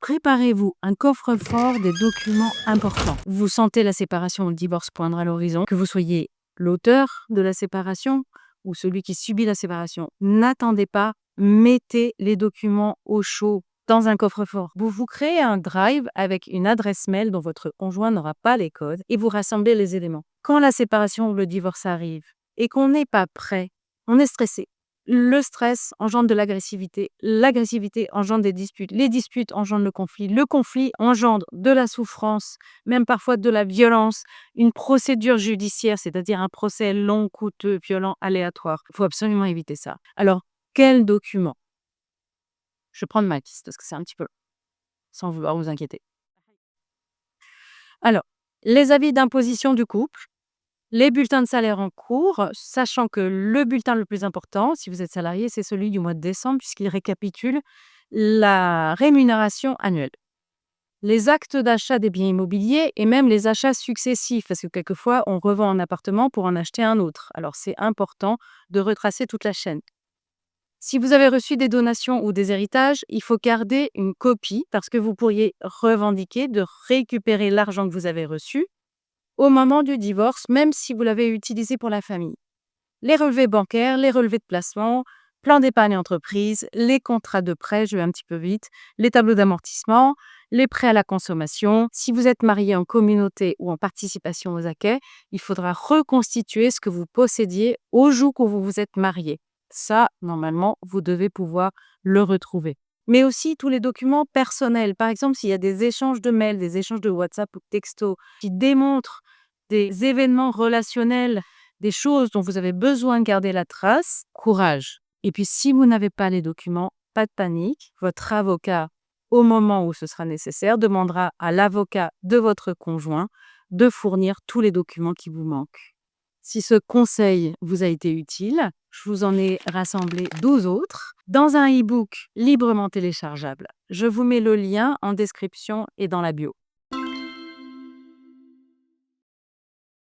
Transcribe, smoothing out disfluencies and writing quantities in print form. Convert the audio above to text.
Préparez-vous un coffre-fort des documents importants. Vous sentez la séparation ou le divorce poindre à l'horizon, que vous soyez l'auteur de la séparation ou celui qui subit la séparation. N'attendez pas, mettez les documents au chaud dans un coffre-fort. Vous vous créez un drive avec une adresse mail dont votre conjoint n'aura pas les codes et vous rassemblez les éléments. Quand la séparation ou le divorce arrive et qu'on n'est pas prêt, on est stressé. Le stress engendre de l'agressivité engendre des disputes, les disputes engendrent le conflit engendre de la souffrance, même parfois de la violence, une procédure judiciaire, c'est-à-dire un procès long, coûteux, violent, aléatoire. Il faut absolument éviter ça. Alors, quels documents? Je vais prendre ma liste parce que c'est un petit peu long, sans vouloir vous inquiéter. Alors, les avis d'imposition du couple, les bulletins de salaire en cours, sachant que le bulletin le plus important, si vous êtes salarié, c'est celui du mois de décembre, puisqu'il récapitule la rémunération annuelle. Les actes d'achat des biens immobiliers et même les achats successifs, parce que quelquefois, on revend un appartement pour en acheter un autre. Alors, c'est important de retracer toute la chaîne. Si vous avez reçu des donations ou des héritages, il faut garder une copie parce que vous pourriez revendiquer de récupérer l'argent que vous avez reçu au moment du divorce, même si vous l'avez utilisé pour la famille. Les relevés bancaires, les relevés de placement, plan d'épargne entreprise, les contrats de prêt, je vais un petit peu vite, les tableaux d'amortissement, les prêts à la consommation. Si vous êtes marié en communauté ou en participation aux acquets, il faudra reconstituer ce que vous possédiez au jour où vous vous êtes marié. Ça, normalement, vous devez pouvoir le retrouver. Mais aussi tous les documents personnels. Par exemple, s'il y a des échanges de mails, des échanges de WhatsApp ou de textos qui démontrent des événements relationnels, des choses dont vous avez besoin de garder la trace, courage. Et puis, si vous n'avez pas les documents, pas de panique. Votre avocat, au moment où ce sera nécessaire, demandera à l'avocat de votre conjoint de fournir tous les documents qui vous manquent. Si ce conseil vous a été utile, je vous en ai rassemblé 12 autres dans un e-book librement téléchargeable. Je vous mets le lien en description et dans la bio.